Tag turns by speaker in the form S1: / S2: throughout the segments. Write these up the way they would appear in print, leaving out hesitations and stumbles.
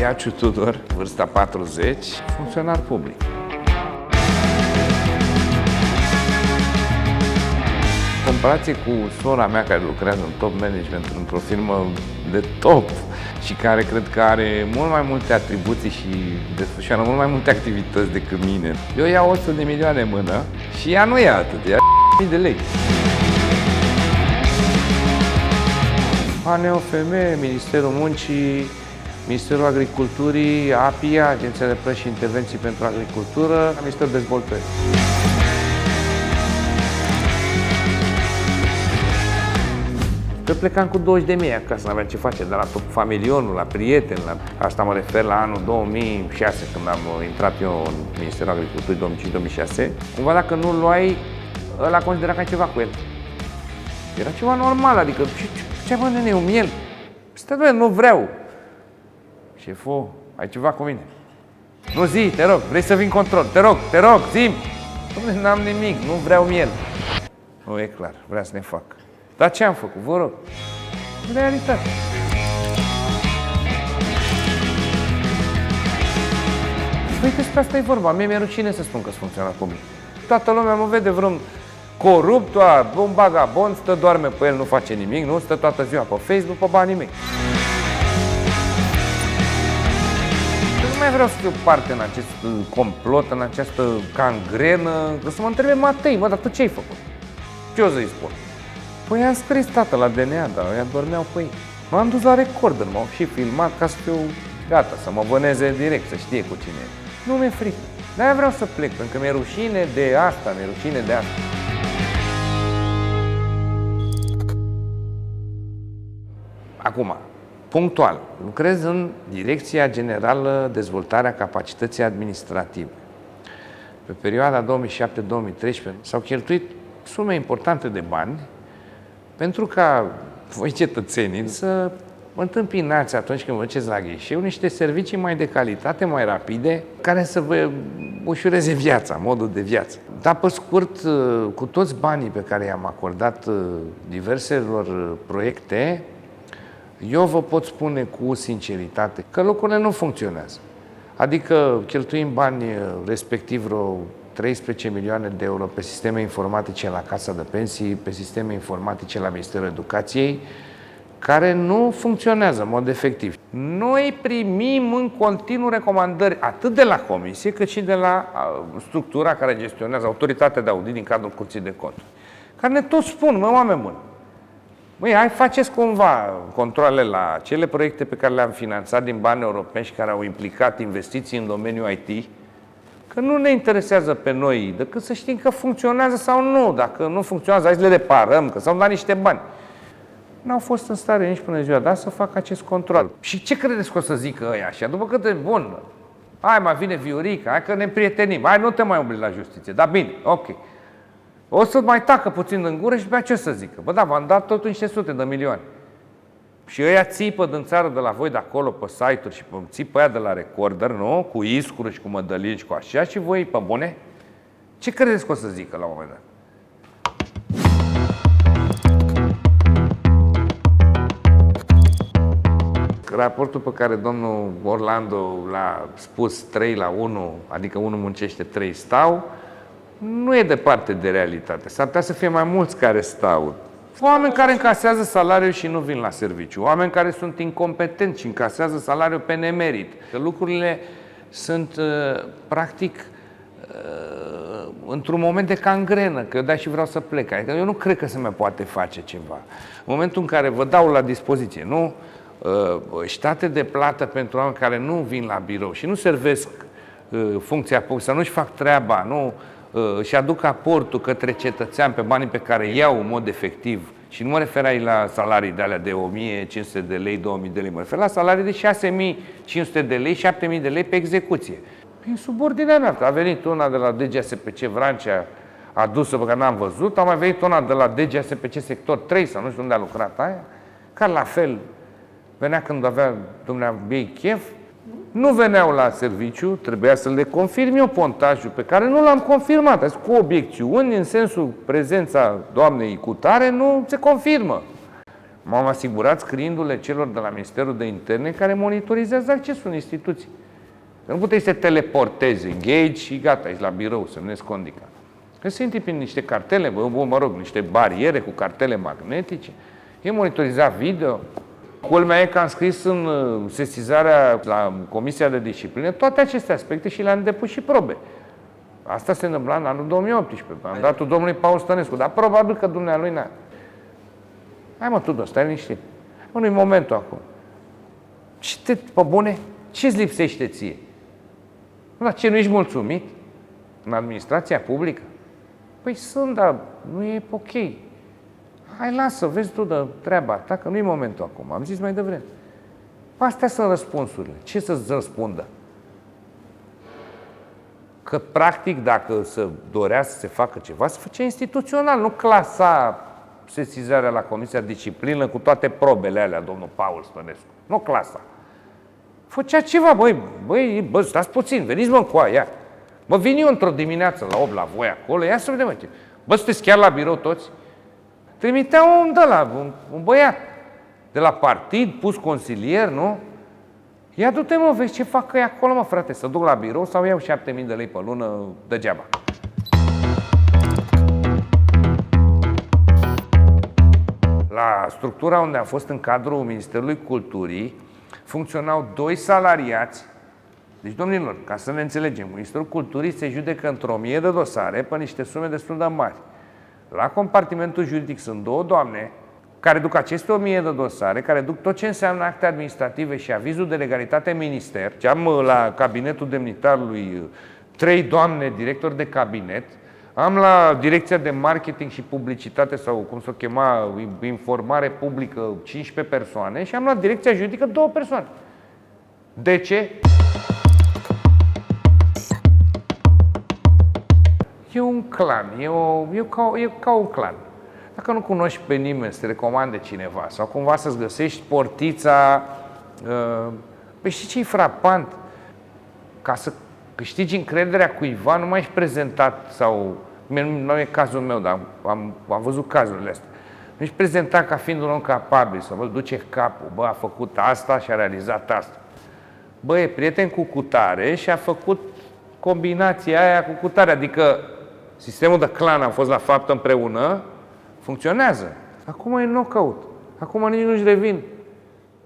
S1: Iaciu Tudor, vârsta 40, funcționar public. În comparație cu sora mea care lucrează în top management într-o firmă de top și care cred că are mult mai multe atribuții și desfășoară mult mai multe activități decât mine. Eu iau 100 de milioane în mână și ea nu ia atât, ia de lei. ANOFM, Ministerul Muncii, Ministerul Agriculturii, APIA, Agenția de Plăți și Intervenții pentru Agricultură, Ministerul Dezvoltării. Că plecam cu 20.000 acasă, n-aveam ce face, dar la familionul, la prieteni, la asta mă refer la anul 2006, când am intrat eu în Ministerul Agriculturii, 2005-2006. Cumva dacă nu-l luai, ăla considera că ai ceva cu el. Era ceva normal, adică, ce bă, nene, un miel? Stai, doamne, nu vreau. Șeful, ai ceva cu mine? Nu, zi, te rog, vrei să vin control, te rog, zi-mi. Dom'le, n-am nimic, nu vreau miel. Nu, e clar, vrea să ne fac. Dar ce am făcut, vă rog? Realitate. Păi despre asta e vorba, mie mi-e rușine să spun că sunt funcționar public. Toată lumea mă vede vreun corupt, un vagabond, stă, doarme pe el, nu face nimic, nu? Stă toată ziua pe Facebook, pe banii mei. Nu mai vreau să fiu parte în acest complot, în această cangrenă. O să mă întrebe Matei, mă, dar tu ce ai făcut? Ce o să-i spun? Păi i-am scris tată la DNA, dar ăia dormeau pe ei. M-am dus la recorder, m-au și filmat ca să fiu gata, să mă vâneze direct, să știe cu cine e. Nu mi-e frică. De-aia vreau să plec, pentru că mi-e rușine de asta, mi-e rușine de asta. Acum, punctual, lucrez în Direcția Generală Dezvoltarea Capacității Administrative. Pe perioada 2007-2013 s-au cheltuit sume importante de bani pentru ca voi cetățenii să întâmpinați atunci când vă duceți la ghișeu niște servicii mai de calitate, mai rapide, care să vă ușureze viața, modul de viață. Dar pe scurt, cu toți banii pe care i-am acordat diverselor proiecte, eu vă pot spune cu sinceritate că lucrurile nu funcționează. Adică cheltuim bani respectiv vreo 13 milioane de euro pe sisteme informatice la Casa de Pensii, pe sisteme informatice la Ministerul Educației, care nu funcționează în mod efectiv. Noi primim în continuu recomandări atât de la Comisie, cât și de la structura care gestionează autoritatea de audit din cadrul Curții de Conturi, care ne tot spun, mă, oameni buni, măi, hai, faceți cumva controale la cele proiecte pe care le-am finanțat din bani europeni și care au implicat investiții în domeniul IT, că nu ne interesează pe noi, decât să știm că funcționează sau nu. Dacă nu funcționează, hai să le reparăm, că s-au dat niște bani. N-au fost în stare nici până ziua de azi să facă acest control. Și ce credeți că o să zică ăia așa? După câte, bun, hai, mai vine Viorica, hai că ne prietenim, hai, nu te mai umbli la justiție, dar bine, ok. O să mai tacă puțin în gură și pe ce să zică? Bă, da, v-am dat totul niște sute de milioane. Și ăia țipă din țară de la voi de acolo pe site-uri și țipă ăia de la recorder, nu? Cu iscuri și cu mădălii și cu așa și voi pe bune? Ce credeți că o să zică la un moment dat? Raportul pe care domnul Orlando l-a spus 3-1, adică 1 muncește, 3 stau, nu e departe de realitate. S-ar putea să fie mai mulți care stau. Oameni care încasează salariul și nu vin la serviciu. Oameni care sunt incompetenți și încasează salariul pe nemerit. Că lucrurile sunt, practic, într-un moment de cangrenă, că eu de-aia și vreau să plec. Adică eu nu cred că se mai poate face ceva. În momentul în care vă dau la dispoziție, nu? State de plată pentru oameni care nu vin la birou și nu servesc funcția publică, să nu-și fac treaba, nu și aduc aportul către cetățean pe banii pe care iau în mod efectiv. Și nu mă refer aici la salarii de alea de 1500 de lei, 2000 de lei, mă refer la salarii de 6500 de lei, 7000 de lei pe execuție. Prin subordinea mea, a venit una de la DGSPC Vrancea, adusă pe care n-am văzut, a mai venit una de la DGSPC Sector 3, sau nu știu unde a lucrat aia, care la fel venea când avea dumneavoastră chef, nu veneau la serviciu, trebuia să le confirm eu pontajul pe care nu l-am confirmat. Adică cu obiecțiuni, în sensul prezența doamnei cutare, nu se confirmă. M-am asigurat scriindu-le celor de la Ministerul de Interne care monitorizează accesul în instituții. Că nu puteai să te teleportezi, engage și gata, ești la birou, semnezi condica. Că se intri prin niște cartele, niște bariere cu cartele magnetice, e monitorizat video. Culmea e că am scris în sesizarea la Comisia de Disciplină toate aceste aspecte și le-am depus și probe. Asta se întâmpla în anul 2018, am dat-o domnului Paul Stănescu, dar probabil că dumnealui n-a. Hai mă, Tudor, stai liniștit. Mă, nu-i momentul acum. Pe bune, ce-ți lipsește ție? La ce, nu ești mulțumit în administrația publică? Păi sunt, dar nu e ok. Hai, lasă, vezi tu de treaba ta, că nu-i momentul acum. Am zis mai devreme. Astea sunt răspunsurile. Ce să-ți răspundă? Că, practic, dacă se dorea să se facă ceva, se făcea instituțional, nu clasa sesizarea la Comisia de Disciplină cu toate probele alea, domnul Paul Stănescu. Nu clasa. Făcea ceva, băi, stați puțin, veniți mă încoaie, ia. Mă vin eu într-o dimineață la 8 la voi acolo, ia să vedem, mă. Bă, sunteți chiar la birou toți? Trimitea un băiat de la partid, pus consilier, nu? Ia du-te, mă, vezi ce fac ei acolo, mă, frate, să duc la birou sau iau 7.000 de lei pe lună degeaba. La structura unde am fost în cadrul Ministerului Culturii, funcționau 2 salariați. Deci, domnilor, ca să ne înțelegem, Ministerul Culturii se judecă într-o 1000 de dosare pe niște sume destul de mari. La compartimentul juridic sunt 2 doamne care duc aceste 1000 de dosare, care duc tot ce înseamnă acte administrative și avizul de legalitate minister. Am la cabinetul demnitarului 3 doamne directori de cabinet. Am la direcția de marketing și publicitate, sau cum se chema, informare publică, 15 persoane și am la direcția juridică 2 persoane. De ce? E un clan, e ca un clan. Dacă nu cunoști pe nimeni, să te recomande cineva sau cumva să-ți găsești portița, păi știi ce-i frapant? Ca să câștigi încrederea cuiva, nu mai ești prezentat sau... Nu e cazul meu, dar am văzut cazurile astea. Nu ești prezentat ca fiind un om capabil, să vă duce capul. Bă, a făcut asta și a realizat asta. Bă, e prieten cu cutare și a făcut combinația aia cu cutare. Adică sistemul de clan a fost la fapt împreună, funcționează. Acum e knockout. Acum nici nu-și revin.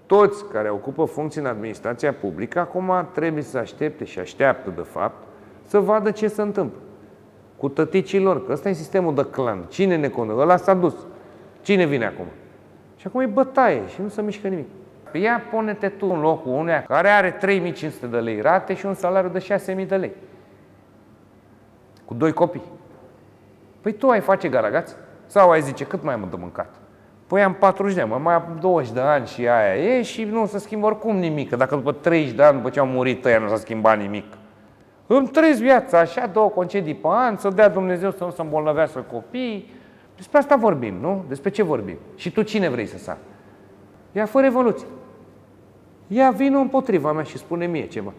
S1: Toți care ocupă funcții în administrația publică, acum trebuie să aștepte și așteaptă, de fapt, să vadă ce se întâmplă cu tăticii lor, că ăsta e sistemul de clan. Cine ne conduce? Ăla s-a dus. Cine vine acum? Și acum e bătaie și nu se mișcă nimic. Ia pune-te tu în locul unuia care are 3500 de lei rate și un salariu de 6000 de lei. Cu 2 copii. Păi tu ai face garagați? Sau ai zice, cât mai am de mâncat? Păi am 40 de ani, mai am 20 de ani și aia e și nu se schimbă oricum nimic. Că dacă după 30 de ani, după ce au murit ăia, nu s-a schimbat nimic. Îmi trăiesc viața așa, 2 concedii pe an, să dea Dumnezeu să nu se îmbolnăvească copiii. Despre asta vorbim, nu? Despre ce vorbim? Și tu cine vrei să sari? Ia fă revoluție. Ia vină împotriva mea și spune mie ceva.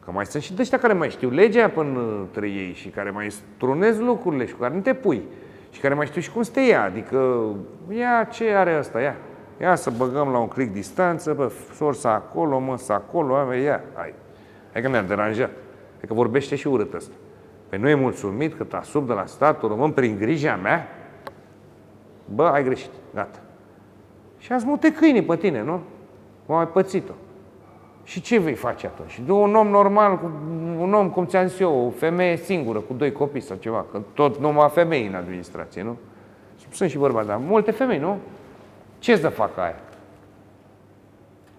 S1: Că mai sunt și de ăștia care mai știu legea până între ei și care mai strunez lucrurile și cu care nu te pui. Și care mai știu și cum să te ia. Adică, ia ce are ăsta, ia. Ia să băgăm la un click distanță, bă, sorsa acolo, măsa acolo, ia, hai. Hai că mi-a deranjat. Hai că vorbește și urât ăsta. Păi nu e mulțumit că te asub de la statul român prin grija mea? Bă, ai greșit, gata. Și ați mute câinii pe tine, nu? M-am mai pățit-o. Și ce vei face atunci? Un om normal, un om, cum ți-am zis eu, o femeie singură, cu 2 copii sau ceva, că tot numai femei în administrație, nu? Sunt și bărbați, dar multe femei, nu? Ce să facă aia?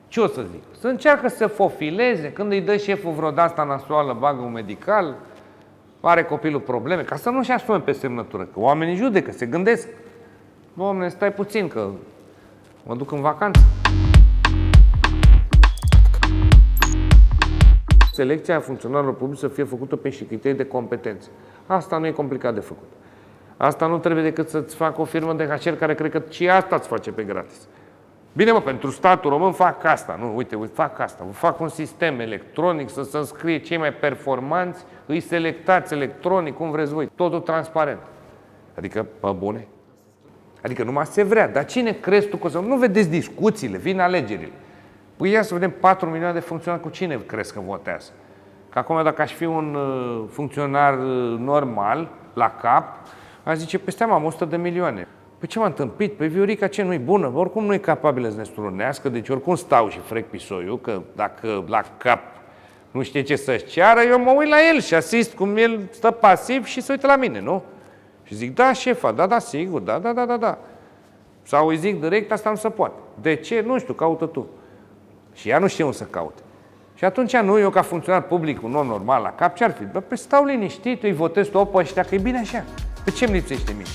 S1: Ce o să zic? Să încearcă să se fofileze, când îi dă șeful vreo de-asta nasoală, bagă un medical, are copilul probleme, ca să nu-și asume pe semnătură, că oamenii judecă, se gândesc. Doamne, stai puțin, că mă duc în vacanță. Selecția funcționarilor publici să fie făcută pe niște criterii de competență. Asta nu e complicat de făcut. Asta nu trebuie decât să-ți facă o firmă de HR care cred că și asta îți face pe gratis. Bine, mă, pentru statul român fac asta. Nu, uite, fac asta. Fac un sistem electronic să se înscrie cei mai performanți, îi selectați electronic, cum vreți voi. Totul transparent. Adică, pe bune. Adică numai se vrea. Dar cine crezi tu că o să... Nu vedeți discuțiile, vin alegerile. Păi ia să vedem 4 milioane de funcționari, cu cine crezi că votează? Că acum dacă aș fi un funcționar normal, la cap, aș zice, păi stai, am 100 de milioane. Păi ce m-a întâmpit? Păi Viorica ce nu-i bună? Oricum nu-i capabilă să ne strunească, deci oricum stau și frec pisoiul, că dacă la cap nu știe ce să-și ceară, eu mă uit la el și asist cum el stă pasiv și se uită la mine, nu? Și zic, da, șefa, da, sigur, da. Sau îi zic direct, asta nu se poate. De ce? Nu știu, caută tu. Și ea nu știe unde să caute. Și atunci nu, eu ca funcționar public, un om normal la cap, ce-ar fi? Bă, păi stau liniștit, îi votez tu pe ăștia, că e bine așa. Pe ce-mi lipsește mie?